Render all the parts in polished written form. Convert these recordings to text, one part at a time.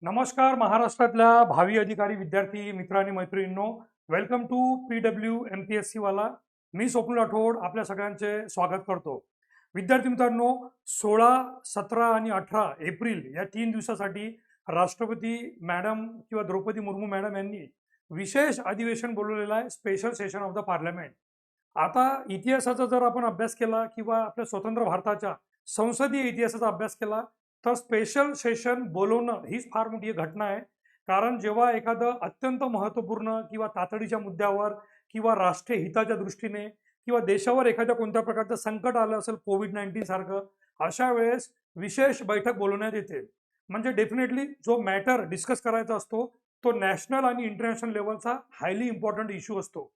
नमस्कार महाराष्ट्रातल्या भावी अधिकारी विद्यार्थी मित्र आणि मैत्रिणींनो, वेलकम टू PWMPSC वाला. मी स्वप्नील राठोड आपल्या सगळ्यांचे स्वागत करतो. विद्यार्थी मित्रांनो, 16, 17 आणि 18 एप्रिल या 3 दिवसासाठी राष्ट्रपती मॅडम किंवा द्रौपदी मुर्मू मॅडम यांनी विशेष अधिवेशन बोलवलेलं आहे, special session of the parliament. आता इतिहासाचा जर आपण अभ्यास केला किंवा आपल्या स्वतंत्र भारताच्या संसदीय इतिहासाचा अभ्यास केला तर स्पेशल सेशन बोलवणं हीच फार मोठी घटना आहे. कारण जेव्हा एखादं अत्यंत महत्त्वपूर्ण किंवा तातडीच्या मुद्द्यावर किंवा राष्ट्रीय हिताच्या दृष्टीने किंवा देशावर एखाद्या कोणत्या प्रकारचं संकट आलं असेल कोविड-19 सारखं, अशा वेळेस विशेष बैठक बोलवण्यात येते. म्हणजे डेफिनेटली जो मॅटर डिस्कस करायचा असतो तो नॅशनल आणि इंटरनॅशनल लेवलचा हायली इम्पॉर्टंट इश्यू असतो.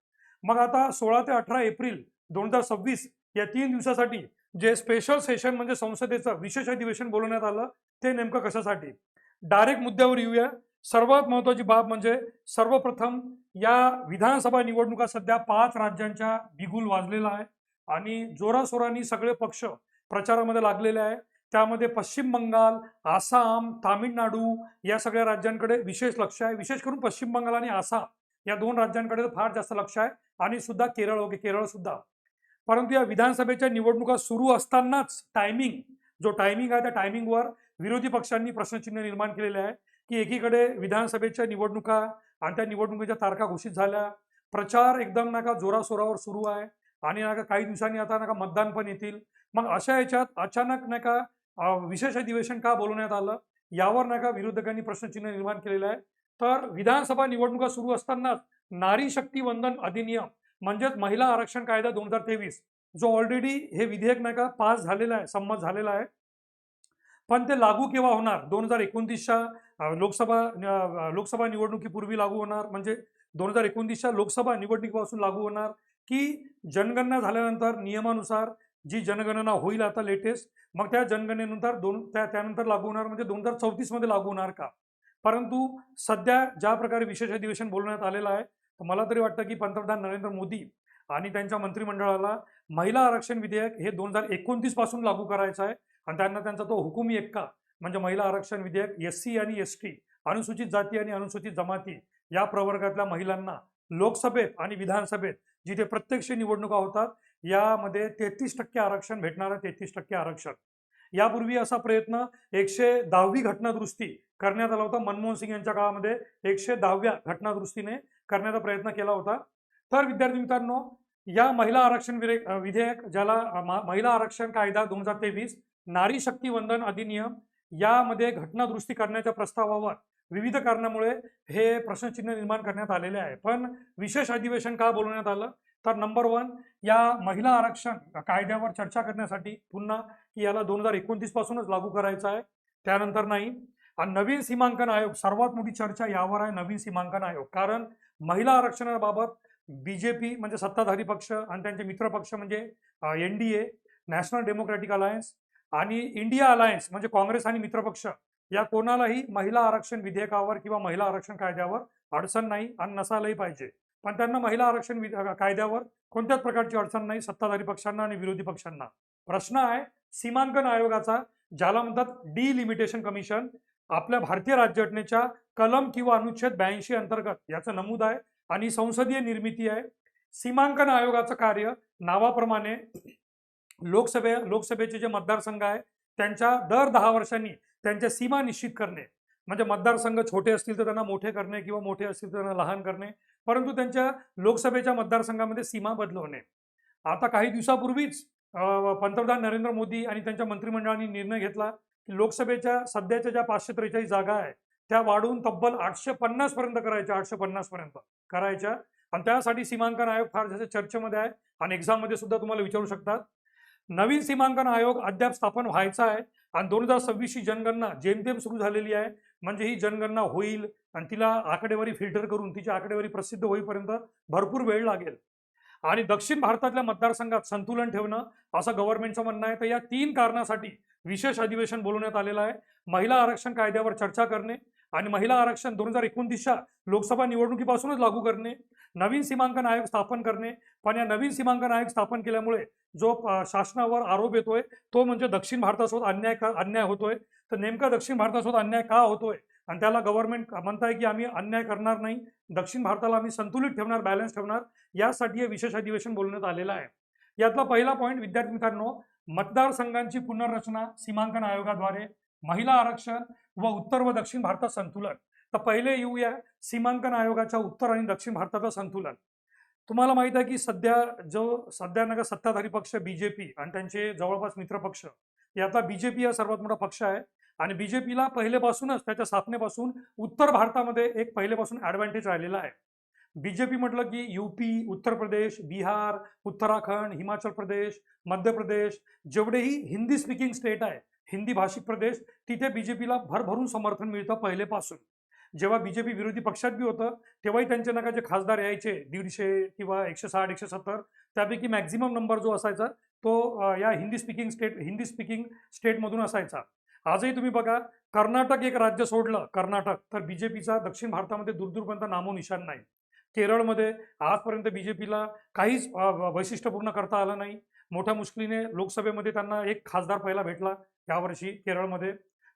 मग आता 16 ते 18 एप्रिल 2026 या 3 दिवसासाठी जे स्पेशल सेशन म्हणजे संसदेचं विशेष अधिवेशन बोलवण्यात आलं ते नेमकं कशासाठी? डायरेक्ट मुद्द्यावर येऊया. सर्वात महत्त्वाची बाब म्हणजे सर्वप्रथम या विधानसभा निवडणुका सध्या 5 राज्यांच्या बिगुल वाजलेला आहे आणि जोराशोराने सगळे पक्ष प्रचारामध्ये लागलेले आहे. त्यामध्ये पश्चिम बंगाल, आसाम, तामिळनाडू या सगळ्या राज्यांकडे विशेष लक्ष आहे. विशेष करून पश्चिम बंगाल आणि आसाम या 2 राज्यांकडे फार जास्त लक्ष आहे आणि सुद्धा केरळ सुद्धा. परंतु या विधानसभेच्या निवडणुका सुरू असतानाच जो टायमिंग आहे त्या टायमिंगवर विरोधी पक्षांनी प्रश्नचिन्ह निर्माण केलेले आहे की एकीकडे विधानसभेच्या निवडणुका आणि त्या निवडणुकीच्या तारखा घोषित झाल्या, प्रचार एकदम नाका जोराशोरावर सुरू आहे आणि नाका काही दिवसांनी आता नाका मतदान पण येतील. मग अशा याच्यात अचानक नाका विशेष अधिवेशन का बोलवण्यात आलं यावर नाका विरोधकांनी प्रश्नचिन्ह निर्माण केलेलं आहे. तर विधानसभा निवडणुका सुरू असतानाच नारी शक्ती वंदन अधिनियम म्हणजेच महिला आरक्षण कायदा 2023 जो ऑलरेडी हे विधेयक नाही का पास झालेला आहे, संमत झालेला आहे, पण ते लागू केव्हा होणार? 2029च्या लोकसभा निवडणुकीपूर्वी लागू होणार, म्हणजे 2029च्या लोकसभा निवडणुकीपासून लागू होणार की जनगणना झाल्यानंतर नियमानुसार जी जनगणना होईल आता लेटेस्ट, मग त्या जनगणनेनंतर त्यानंतर लागू होणार, म्हणजे 2034 मध्ये लागू होणार का? परंतु सध्या ज्या प्रकारे विशेष अधिवेशन बोलवण्यात आलेलं आहे, तर मला तरी वाटतं की पंतप्रधान नरेंद्र मोदी आणि त्यांच्या मंत्रिमंडळाला महिला आरक्षण विधेयक हे 2029 पासून लागू करायचं आहे आणि त्यांचा तो हुकुमी एक्का म्हणजे महिला आरक्षण विधेयक SC आणि ST अनुसूचित जाती आणि अनुसूचित जमाती या प्रवर्गातल्या महिलांना लोकसभेत आणि विधानसभेत जिथे प्रत्यक्ष निवडणुका होतात यामध्ये 33% आरक्षण भेटणारं, 33% आरक्षण. यापूर्वी असा प्रयत्न 110वी घटनादुरुस्ती करण्यात आला होता. मनमोहन सिंग यांच्या काळामध्ये 110व्या घटनादुरुस्तीने करण्याचा प्रयत्न केला होता. तर विद्यार्थी मित्रांनो, या महिला आरक्षण विधेयक ज्याला महिला आरक्षण कायदा 2023 नारी शक्ती वंदन अधिनियम यामध्ये घटनादुरुस्ती करण्याच्या प्रस्तावावर विविध कारणामुळे हे प्रश्नचिन्ह निर्माण करण्यात आलेले आहे. पण विशेष अधिवेशन का बोलवण्यात आलं? तर नंबर 1 या महिला आरक्षण कायद्यावर चर्चा करण्यासाठी पुन्हा की याला 2029 पासूनच लागू करायचं आहे, त्यानंतर नाही. आणि नवीन सीमांकन आयोग, सर्वात मोठी चर्चा यावर आहे, नवीन सीमांकन आयोग. कारण महिला आरक्षणाबाबत BJP म्हणजे सत्ताधारी पक्ष आणि त्यांचे मित्र पक्ष म्हणजे NDA नॅशनल डेमोक्रेटिक अलायन्स आणि इंडिया अलायन्स म्हणजे काँग्रेस आणि मित्रपक्ष या कोणालाही महिला आरक्षण विधेयकावर किंवा महिला आरक्षण कायद्यावर अडचण नाही आणि नसायलाही पाहिजे. पण त्यांना महिला आरक्षण कायद्यावर कोणत्याच प्रकारची अडचण नाही, सत्ताधारी पक्षांना आणि विरोधी पक्षांना. प्रश्न आहे सीमांकन आयोगाचा, ज्याला म्हणतात डिलिमिटेशन कमिशन. आपल्या भारतीय राज्यघटनेच्या कलम किंवा अनुच्छेद 82 अंतर्गत याचं नमूद आहे आणि संसदीय निर्मिती आहे. सीमांकन आयोगाचं कार्य नावाप्रमाणे लोकसभेचे जे मतदारसंघ आहे त्यांच्या दर 10 वर्षांनी त्यांच्या सीमा निश्चित करणे, म्हणजे मतदारसंघ छोटे असतील तर त्यांना मोठे करणे किंवा मोठे असतील तर त्यांना लहान करणे, परंतु त्यांच्या लोकसभेच्या मतदारसंघामध्ये सीमा बदलवणे. आता काही दिवसापूर्वीच पंतप्रधान नरेंद्र मोदी आणि त्यांच्या मंत्रिमंडळाने निर्णय घेतला की लोकसभेच्या सध्याच्या ज्या 543 जागा आहे त्या वाढवून तब्बल 850 पर्यंत करायच्या, 850 पर्यंत करायच्या. आणि त्यासाठी सीमांकन आयोग फार जास्त चर्चेमध्ये आहे आणि एक्झाममध्ये सुद्धा तुम्हाला विचारू शकतात. नवीन सीमांकन आयोग अद्याप स्थापन व्हायचा आहे आणि 2026 ची जनगणना जेमतेम सुरू झालेली आहे. म्हणजे ही जनगणना होईल आणि तिला आकडेवारी फिल्टर करून तिची आकडेवारी प्रसिद्ध होईपर्यंत भरपूर वेळ लागेल. आणि दक्षिण भारतातल्या मतदारसंघात संतुलन ठेवणं असं गव्हर्नमेंटचं म्हणणं आहे. तर या 3 कारणासाठी विशेष अधिवेशन बोलवण्यात आलेलं आहे. महिला आरक्षण कायद्यावर चर्चा करणे आणि महिला आरक्षण 2029च्या लोकसभा निवडणुकीपासूनच लागू करणे, नवीन सीमांकन आयोग स्थापन करणे. पण या नवीन सीमांकन आयोग स्थापन केल्यामुळे जो शासनावर आरोप येतोय तो म्हणजे दक्षिण भारतासोबत अन्याय होतोय. तर नेमका दक्षिण भारतासोबत अन्याय का होतोय आणि त्याला गव्हर्नमेंट म्हणताय की आम्ही अन्याय करणार नाही, दक्षिण भारताला आम्ही संतुलित ठेवणार, बॅलन्स ठेवणार, यासाठी हे विशेष अधिवेशन बोलवण्यात आलेलं आहे. यातला पहिला पॉईंट विद्यार्थी मित्रांनो, मतदारसंघांची पुनर्रचना सीमांकन आयोगाद्वारे, महिला आरक्षण व उत्तर व दक्षिण भारतात संतुलन. तर पहिले येऊया सीमांकन आयोगाच्या उत्तर आणि दक्षिण भारताचं संतुलन. तुम्हाला माहित आहे की सध्या नका सत्ताधारी पक्ष बीजेपी आणि त्यांचे जवळपास मित्र पक्ष, यातला बीजेपी हा सर्वात मोठा पक्ष आहे. आणि बीजेपीला पहिलेपासूनच त्याच्या स्थापनेपासून उत्तर भारतामध्ये एक पहिलेपासून ऍडव्हान्टेज राहिलेला आहे. बीजेपी म्हटलं की यूपी, उत्तर प्रदेश, बिहार, उत्तराखंड, हिमाचल प्रदेश, मध्य प्रदेश, जेवढेही हिंदी स्पीकिंग स्टेट आहे, हिंदी भाषिक प्रदेश, तिथे बीजेपीला भरभरून समर्थन मिळतं पहिलेपासून. जेव्हा बीजेपी विरोधी पक्षात बी होतं तेव्हाही त्यांचे नका जे खासदार यायचे 150 किंवा 160 170, त्यापैकी मॅक्झिमम नंबर जो असायचा तो या हिंदी स्पीकिंग स्टेटमधून असायचा. आजही तुम्ही बघा, कर्नाटक एक राज्य सोडलं कर्नाटक, तर बीजेपीचा दक्षिण भारतामध्ये दूरदूरपर्यंत नामोनिशाण नाही. केरळमध्ये आजपर्यंत बीजेपीला काहीच वैशिष्ट्यपूर्ण करता आलं नाही. मोठ्या मुश्किलीने लोकसभेमध्ये त्यांना एक खासदार पहिला भेटला यावर्षी केरळमध्ये.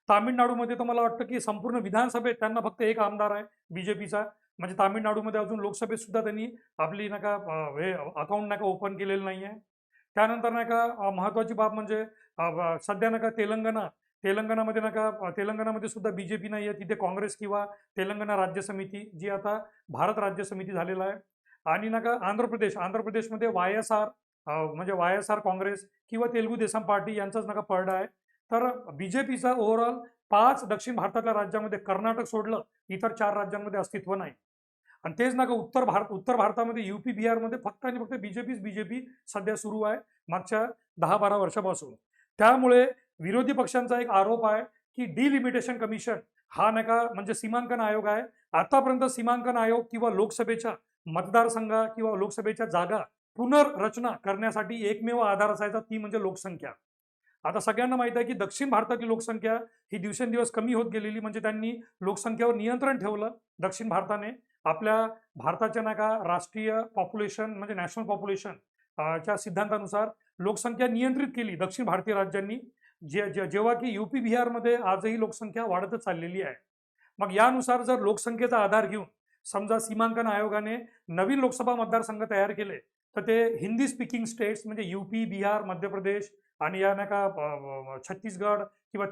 तामिळनाडूमध्ये तर मला वाटतं की संपूर्ण विधानसभेत त्यांना फक्त एक आमदार आहे बीजेपीचा. म्हणजे तामिळनाडूमध्ये अजून लोकसभेत सुद्धा त्यांनी आपली नका हे अकाउंट नका ओपन केलेलं नाही आहे. त्यानंतर नका महत्वाची बाब म्हणजे सध्या नका तेलंगणामध्ये सुद्धा बीजेपी नाही आहे, तिथे काँग्रेस किंवा तेलंगणा राज्य समिती, जी आता भारत राज्य समिती झालेला आहे. आणि नका आंध्र प्रदेशमध्ये म्हणजे वायएसआर काँग्रेस किंवा तेलुगू देसम पार्टी यांचाच नका पडदा आहे. तर बीजेपीचा ओव्हरऑल 5 दक्षिण भारतातल्या राज्यामध्ये, कर्नाटक सोडलं, इतर 4 राज्यांमध्ये अस्तित्व नाही. आणि तेच नका उत्तर भारतामध्ये यूपी बिहारमध्ये फक्त आणि फक्त बीजेपी सध्या सुरू आहे मागच्या 10-12 वर्षापासून. त्यामुळे विरोधी पक्षांचा एक आरोप आहे की डिलिमिटेशन कमिशन हा नका म्हणजे सीमांकन आयोग आहे. आतापर्यंत सीमांकन आयोग किंवा लोकसभेच्या मतदारसंघ किंवा लोकसभेच्या जागा पुनर्रचना करण्यासाठी एकमेव आधार असायचा, ती म्हणजे लोकसंख्या. आता सगळ्यांना माहित आहे की दक्षिण भारताची लोकसंख्या ही दिवसेंदिवस कमी होत गेलेली, म्हणजे त्यांनी लोकसंख्येवर नियंत्रण ठेवलं दक्षिण भारताने. आपल्या भारताच्या नका राष्ट्रीय पॉप्युलेशन म्हणजे नॅशनल पॉप्युलेशन च्या सिद्धांतानुसार लोकसंख्या नियंत्रित केली दक्षिण भारतीय राज्यांनी. जेव्हा की यूपी बिहारमध्ये आजही लोकसंख्या वाढतच चाललेली आहे. मग यानुसार जर लोकसंख्येचा आधार घेऊन समजा सीमांकन आयोगाने नवीन लोकसभा मतदारसंघ तयार केले, तर ते हिंदी स्पीकिंग स्टेट्स म्हणजे यूपी, बिहार, मध्य प्रदेश आणि या नका छत्तीसगड किंवा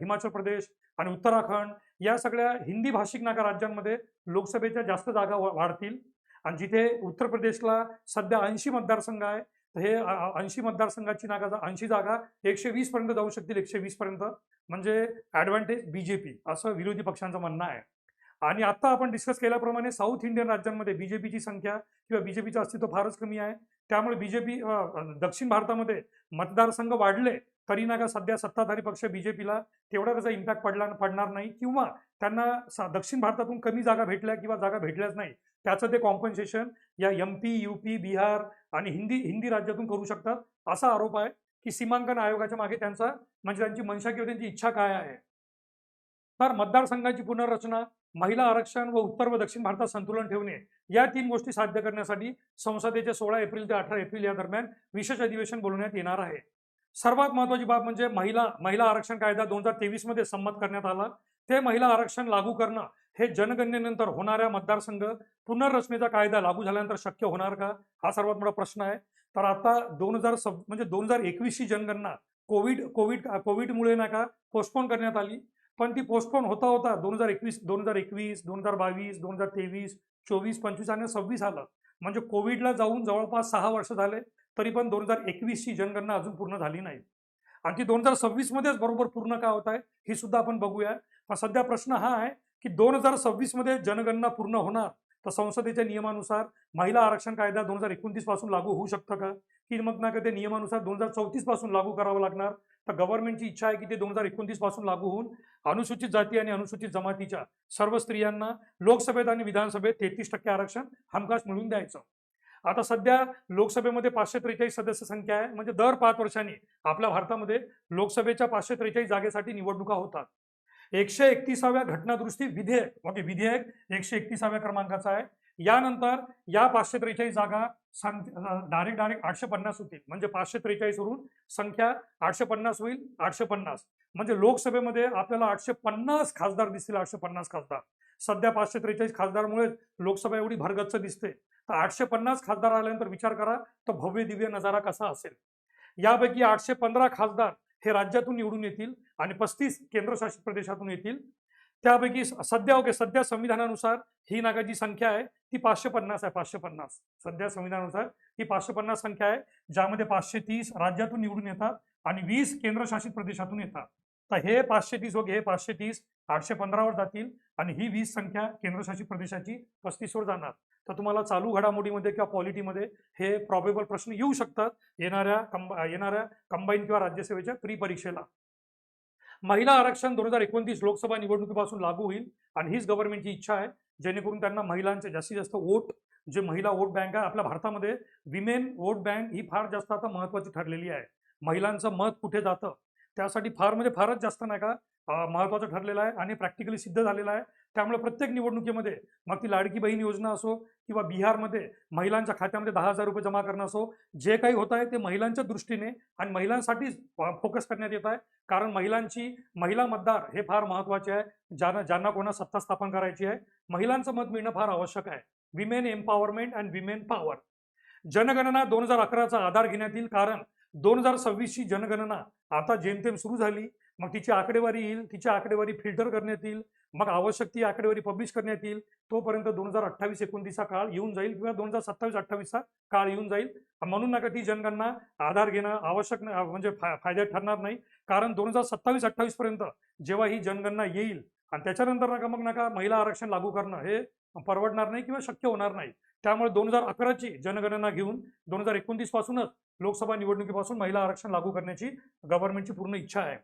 हिमाचल प्रदेश आणि उत्तराखंड, या सगळ्या हिंदी भाषिक नका राज्यांमध्ये लोकसभेच्या जास्त जागा वाढतील. आणि जिथे उत्तर प्रदेशला सध्या 80 मतदारसंघ आहे, तर हे 80 मतदारसंघाची 80 जागा 120 पर्यंत जाऊ शकतील, 120 पर्यंत, म्हणजे ऍडव्हान्टेज बीजेपी, असं विरोधी पक्षांचं म्हणणं आहे. आणि आता आपण डिस्कस केल्याप्रमाणे साऊथ इंडियन राज्यांमध्ये बीजेपीची संख्या किंवा बीजेपीचं अस्तित्व फारच कमी आहे. त्यामुळे बीजेपी दक्षिण भारतामध्ये मतदारसंघ वाढले तरी नका सध्या सत्ताधारी पक्ष बीजेपीला तेवढा त्याचा इम्पॅक्ट पडणार नाही, किंवा त्यांना दक्षिण भारतातून कमी जागा भेटल्या किंवा जागा भेटल्याच नाही, त्याचं ते कॉम्पन्सेशन या एमपी, यूपी, बिहार आणि हिंदी राज्यातून करू शकतात, असा आरोप आहे. की सीमांकन आयोगाच्या मागे त्यांची मनशा किंवा त्यांची इच्छा काय आहे. तर मतदारसंघाची पुनर्रचना, महिला आरक्षण व उत्तर व दक्षिण भारतात संतुलन ठेवणे, या 3 गोष्टी साध्य करण्यासाठी संसदेचे 16 एप्रिल ते 18 एप्रिल या दरम्यान विशेष अधिवेशन बोलवण्यात येणार आहे. सर्वात महत्वाची बाब म्हणजे महिला आरक्षण कायदा 2023 मध्ये संमत करण्यात आला. ते महिला आरक्षण लागू करणं हे जनगणनेनंतर होणाऱ्या मतदारसंघ पुनर्रचनेचा कायदा लागू झाल्यानंतर शक्य होणार का, हा सर्वात मोठा प्रश्न आहे. तर आता 2021 ची जनगणना कोविडमुळे नका पोस्टपोन करण्यात आली, पण ती पोस्टपोन होता 2021, 2022, 2023, 24, 25 आणि 26 आलं. म्हणजे कोविडला जाऊन जवळपास 6 वर्ष झाले, तरी पण 2021 ची जनगणना अजून पूर्ण झाली नाही. आणि ती 2026 मध्येच बरोबर पूर्ण का होत आहे हे सुद्धा आपण बघूया. पण सध्या प्रश्न हा आहे की 2026 मध्ये जनगणना पूर्ण होणार तर संसदेच्या नियमानुसार महिला आरक्षण कायदा 2029 पासून लागू होऊ शकतं का, की मग ना ते नियमानुसार 2034 पासून लागू करावं लागणार. तर गव्हर्नमेंटची इच्छा आहे की ते 2029 पासून लागू होऊन अनुसूचित जाती आणि अनुसूचित जमातीच्या सर्व स्त्रियांना लोकसभेत आणि विधानसभेत 33% आरक्षण हमखास मिळवून द्यायचं. आता सध्या लोकसभेमध्ये 543 सदस्य संख्या आहे, म्हणजे दर 5 वर्षांनी आपल्या भारतामध्ये लोकसभेच्या 543 जागेसाठी निवडणुका होतात. 131व्या घटनादुरुस्ती विधेयक 131व्या क्रमांकाचा आहे. यानंतर या 543 जागा डायरेक्ट 850 होतील, म्हणजे 543 वरून संख्या 850 होईल. 850 म्हणजे लोकसभेमध्ये आपल्याला 850 खासदार दिसतील. 850 खासदार. सध्या 543 खासदारमुळे लोकसभा एवढी भरगच्च दिसते. तर 850 खासदार आल्यानंतर विचार करा तो भव्य दिव्य नजारा कसा असेल. यापैकी 815 खासदार हे राज्यातून निवडून येतील आणि 35 केंद्रशासित प्रदेशातून येतील. त्यापैकी सध्या संविधानानुसार ही नागाची संख्या आहे ती 550 आहे. 550 सध्या संविधानानुसार ही 550 संख्या आहे, ज्यामध्ये 530 राज्यातून निवडून येतात आणि 20 केंद्रशासित प्रदेशातून येतात. तर हे 530 वगैरे हे 530 815 वर जातील आणि ही 20 संख्या केंद्रशासित प्रदेशाची 35 वर जाणार. तर तुम्हाला चालू घडामोडीमध्ये किंवा पॉलिटीमध्ये हे प्रॉबेबल प्रश्न येऊ शकतात येणाऱ्या कंबाईन किंवा राज्यसेवेच्या प्री परीक्षेला. महिला आरक्षण 2029 लोकसभा निवडणुकीपासून लागू होईल आणि हीच गव्हर्नमेंटची इच्छा आहे, जेणेकरून त्यांना महिलांचे जास्तीत जास्त वोट, जे महिला वोट बँक आहे आपल्या भारतामध्ये, विमेन वोट बँक ही फार जास्त आता महत्वाची ठरलेली आहे. महिलांचं मत कुठे जातं त्यासाठी फारच जास्त नाही का महत्वाचं ठरलेलं आहे आणि प्रॅक्टिकली सिद्ध झालेलं आहे. त्यामुळे प्रत्येक निवडणुकीमध्ये मग ती लाडकी बहीण योजना असो किंवा बिहारमध्ये महिलांच्या खात्यामध्ये 10,000 रुपये जमा करणं असो, जे काही होत आहे ते महिलांच्या दृष्टीने आणि महिलांसाठीच फोकस करण्यात येत आहे. कारण महिला मतदार हे फार महत्वाचे आहे. ज्यांना कोणा सत्ता स्थापन करायची आहे, महिलांचं मत मिळणं फार आवश्यक आहे. Women empowerment and women power. जनगणना 2011चा आधार घेण्यात येईल, कारण 2026ची जनगणना आता जेमतेम सुरू झाली. मग तिची आकडेवारी येईल, तिची आकडेवारी फिल्टर करण्यात येईल, मग आवश्यक ती आकडेवारी पब्लिश करण्यात येईल. तोपर्यंत 2028-29चा काळ येऊन जाईल किंवा 2027-28चा काळ येऊन जाईल. म्हणून नका ती जनगणना आधार घेणं आवश्यक म्हणजे फायद्यात ठरणार नाही. कारण 2027-28 पर्यंत जेव्हा ही जनगणना येईल आणि त्याच्यानंतर नका महिला आरक्षण लागू करणं हे परवडणार नाही किंवा शक्य होणार नाही. त्यामुळे 2011ची जनगणना घेऊन 2029 पासूनच लोकसभा निवडणुकीपासून महिला आरक्षण लागू करण्याची गव्हर्नमेंटची पूर्ण इच्छा आहे.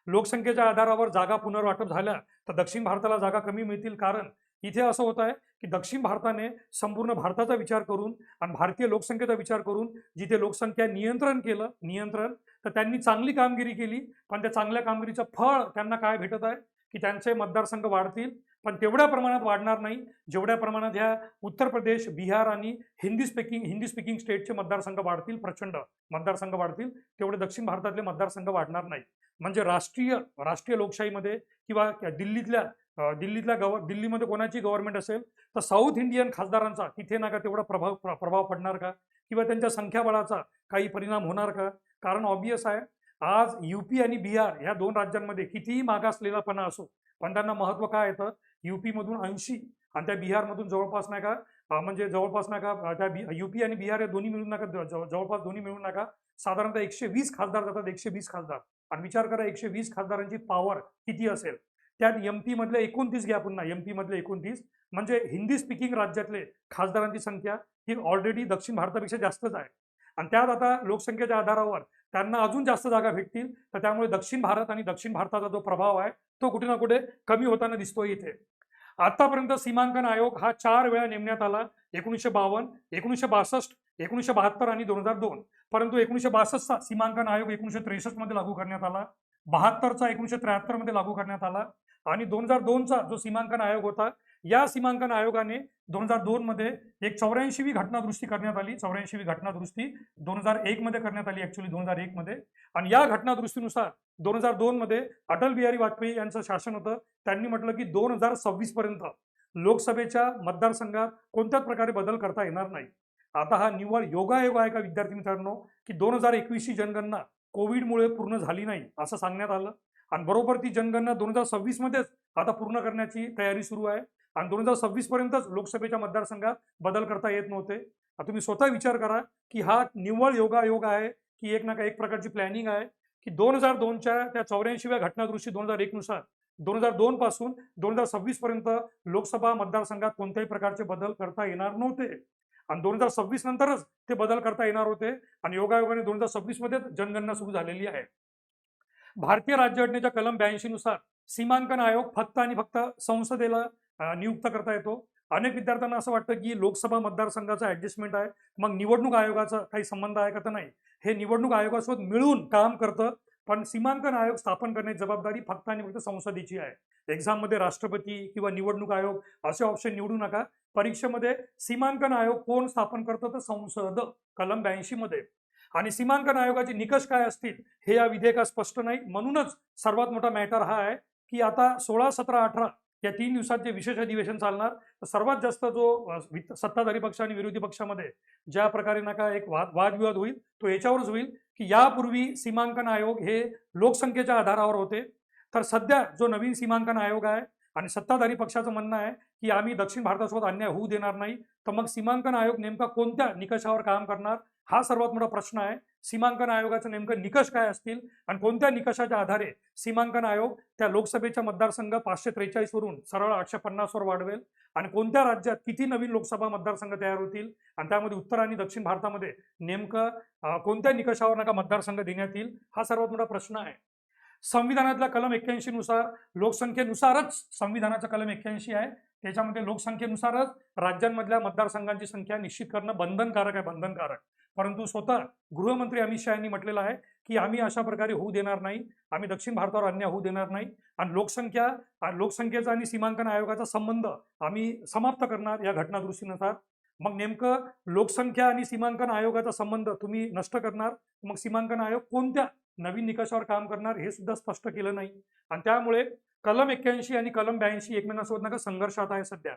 लोकसंख्येच्या आधारावर जागा पुनर्वाटप झाल्या तर दक्षिण भारताला जागा कमी मिळतील. कारण इथे असं होत आहे की दक्षिण भारताने संपूर्ण भारताचा विचार करून आणि भारतीय लोकसंख्येचा विचार करून जिथे लोकसंख्या नियंत्रण तर त्यांनी चांगली कामगिरी केली. पण त्या चांगल्या कामगिरीचं फळ त्यांना काय भेटत आहे की त्यांचे मतदारसंघ वाढतील, पण तेवढ्या प्रमाणात वाढणार नाही जेवढ्या प्रमाणात ह्या उत्तर प्रदेश, बिहार आणि हिंदी स्पीकिंग स्टेटचे मतदारसंघ वाढतील. प्रचंड मतदारसंघ वाढतील, तेवढे दक्षिण भारतातले मतदारसंघ वाढणार नाही. म्हणजे राष्ट्रीय लोकशाहीमध्ये किंवा दिल्लीमध्ये कोणाची गव्हर्नमेंट असेल तर साऊथ इंडियन खासदारांचा तिथे नका तेवढा प्रभाव पडणार का किंवा त्यांच्या संख्याबळाचा काही परिणाम होणार का? कारण ऑब्वियस आहे, आज यूपी आणि बिहार ह्या दोन राज्यांमध्ये कितीही मागासलेलापणा असो, पण त्यांना महत्व काय येतं, यूपी मधून 80 आणि त्या बिहारमधून जवळपास त्या यूपी आणि बिहार या दोन्ही मिळून जवळपास दोन्ही मिळून साधारणतः 120 खासदार जातात. 120 खासदार. आणि विचार करा 120 खासदारांची पॉवर किती असेल. त्यात एमपी मधले 29 घ्या, पुन्हा एमपी मधले 29 म्हणजे हिंदी स्पीकिंग राज्यातले खासदारांची संख्या ही ऑलरेडी दक्षिण भारतापेक्षा जास्तच आहे. आणि त्यात आता लोकसंख्येच्या आधारावर त्यांना अजून जास्त जागा भेटतील. तर त्यामुळे दक्षिण भारत आणि दक्षिण भारताचा जो प्रभाव आहे तो कुठे ना कुठे कमी होताना दिसतोय इथे. आतापर्यंत सीमांकन आयोग हा 4 वेळा नेमण्यात आला. 1952, 1962, 1972 आणि 2002. परंतु 1962चा सीमांकन आयोग 1963 मध्ये लागू करण्यात आला. 72चा 1973 मध्ये लागू करण्यात आला आणि 2002चा जो सीमांकन आयोग होता, या सीमांकन आयोगाने 2002 मध्ये एक 84वी घटनादुरुस्ती करण्यात आली. 84वी घटनादुरुस्ती 2001 मध्ये करण्यात आली, ऍक्च्युली 2001 मध्ये. आणि या घटनादुरुस्तीनुसार 2002 मध्ये अटल बिहारी वाजपेयी यांचं शासन होतं. त्यांनी म्हटलं की 2026 पर्यंत लोकसभेच्या मतदारसंघात कोणत्याच प्रकारे बदल करता येणार नाही. आता हा निव्वळ योगायोग आहे का विद्यार्थी मित्रांनो, की 2021ची जनगणना कोविडमुळे पूर्ण झाली नाही असं सांगण्यात आलं आणि बरोबर ती जनगणना 2026 मध्येच आता पूर्ण करण्याची तयारी सुरू आहे आणि 2026 पर्यंतच लोकसभेच्या मतदारसंघात बदल करता येत नव्हते. तुम्ही स्वतः विचार करा की हा निव्वळ योगायोग आहे की एक प्रकारची प्लॅनिंग आहे की 2002च्या त्या 84व्या घटनादुरुस्ती 2001 नुसार 2002 पासून 2026 पर्यंत लोकसभा मतदारसंघात कोणत्याही प्रकारचे बदल करता येणार नव्हते आणि 2026 नंतरच ते बदल करता येणार होते आणि योगायोगाने 2026 मध्ये जनगणना सुरू झालेली आहे. भारतीय राज्यघटनेच्या कलम 82 नुसार सीमांकन आयोग फक्त आणि फक्त संसदेला नियुक्त करता येतो. अनेक विद्यार्थ्यांना असं वाटतं की लोकसभा मतदारसंघाचा ऍडजस्टमेंट आहे, मग निवडणूक आयोगाचा काही संबंध आहे का? तर नाही, हे निवडणूक आयोगासोबत मिळून काम करतं. पण सीमांकन आयोग स्थापन करण्याची जबाबदारी फक्त आणि फक्त संसदेची आहे. एक्झाम मध्ये राष्ट्रपती किंवा निवडणूक आयोग असे ऑप्शन निवडू नका. परीक्षेमध्ये सीमांकन आयोग कोण स्थापन करतं तर संसद, कलम 82 मध्ये. आणि सीमांकन आयोगाचे निकष काय असतील हे या विधेयकात स्पष्ट नाही. म्हणूनच सर्वात मोठा मॅटर हा आहे की आता 16, 17, 18 या 3 दिवसात जे विशेष अधिवेशन चालणार, तर सर्वात जास्त जो सत्ताधारी पक्ष आणि विरोधी पक्षामध्ये ज्या प्रकारे नका एक वादविवाद होईल तो याच्यावरच होईल की यापूर्वी सीमांकन आयोग हे लोकसंख्येच्या आधारावर होते, तर सध्या जो नवीन सीमांकन आयोग आहे आणि सत्ताधारी पक्षाचं म्हणणं आहे की आम्ही दक्षिण भारतासोबत अन्याय होऊ देणार नाही, तर मग सीमांकन आयोग नेमका कोणत्या निकषावर काम करणार हा सर्वात मोठा प्रश्न आहे. सीमांकन आयोगाचं नेमकं निकष काय असतील आणि कोणत्या निकषाच्या आधारे सीमांकन आयोग त्या लोकसभेच्या मतदारसंघ 543 वरून सरळ 850 वर वाढवेल आणि कोणत्या राज्यात किती नवीन लोकसभा मतदारसंघ तयार होतील आणि त्यामध्ये उत्तर आणि दक्षिण भारतामध्ये नेमकं कोणत्या निकषावर नका मतदारसंघ देण्यात येईल हा सर्वात मोठा प्रश्न आहे. संविधानातल्या कलम 81 नुसार लोकसंख्येनुसारच संविधानाचा कलम 81 आहे, त्याच्यामध्ये लोकसंख्येनुसारच राज्यांमधल्या मतदारसंघांची संख्या निश्चित करणं बंधनकारक आहे, बंधनकारक. परंतु स्वतः गृहमंत्री अमित शहा यांनी म्हटलेलं आहे की आम्ही अशा प्रकारे होऊ देणार नाही, आम्ही दक्षिण भारतावर अन्याय होऊ देणार नाही आणि लोकसंख्येचा आणि सीमांकन आयोगाचा संबंध आम्ही समाप्त करणार या घटनादुरुस्तीनुसार. मग नेमकं लोकसंख्या आणि सीमांकन आयोगाचा संबंध तुम्ही नष्ट करणार, मग सीमांकन आयोग कोणत्या नवीन निकषावर काम करणार हे सुद्धा स्पष्ट केलं नाही. आणि त्यामुळे कलम 81 आणि कलम 82 एकमेकांसोबत नका संघर्षात आहे सध्या.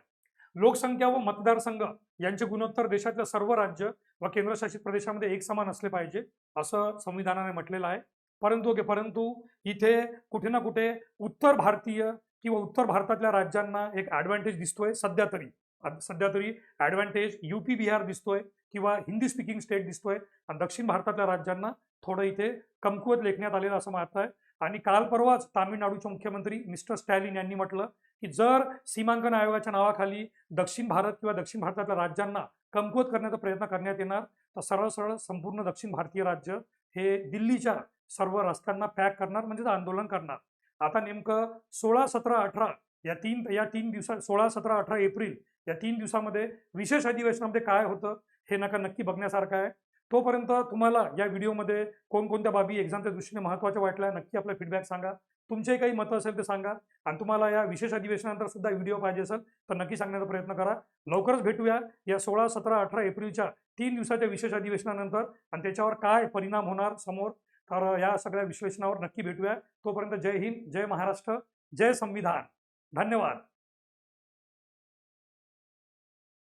लोकसंख्या व मतदारसंघ यांचे गुणोत्तर देशातल्या सर्व राज्य व केंद्रशासित प्रदेशामध्ये एक समान असले पाहिजे असं संविधानाने म्हटलेलं आहे. परंतु इथे कुठे ना कुठे उत्तर भारतीय किंवा उत्तर भारतातल्या राज्यांना एक ऍडव्हान्टेज दिसतोय सध्या तरी ऍडव्हान्टेज यूपी बिहार दिसतोय किंवा हिंदी स्पीकिंग स्टेट दिसतोय आणि दक्षिण भारतातल्या राज्यांना थोडं इथे कमकुवत लेखण्यात आलेलं असं म्हणत आहे. आणि काल परवाच तामिळनाडूचे मुख्यमंत्री मिस्टर स्टॅलिन यांनी म्हटलं की जर सीमांकन आयोगाच्या नावाखाली दक्षिण भारत किंवा दक्षिण भारतातल्या राज्यांना कमकुवत करण्याचा प्रयत्न करण्यात येणार तर सरळ सरळ संपूर्ण दक्षिण भारतीय राज्य हे दिल्लीच्या सर्व रस्त्यांना पॅक करणार म्हणजे आंदोलन करणार. आता नेमकं 16, 17, 18 या तीन दिवसात 16, 17, 18 एप्रिल या 3 दिवसामध्ये विशेष अधिवेशनामध्ये काय होतं हे नक्की बघण्यासारखं आहे. तोपर्यंत तुम्हाला या व्हिडिओमध्ये कोणकोणत्या बाबी एक्झामच्या दृष्टीने महत्त्वाच्या वाटल्या नक्की आपला फीडबॅक सांगा. तुमचे काही मतं असेल ते सांगा आणि तुम्हाला या विशेष अधिवेशनानंतर सुद्धा व्हिडिओ पाहिजे असेल तर नक्की सांगण्याचा प्रयत्न करा. लवकरच भेटूया या 16, 17, 18 एप्रिलच्या 3 दिवसाच्या विशेष अधिवेशनानंतर आणि त्याच्यावर काय परिणाम होणार समोर, तर या सगळ्या विश्लेषणावर नक्की भेटूया. तोपर्यंत जय हिंद, जय महाराष्ट्र, जय संविधान. धन्यवाद.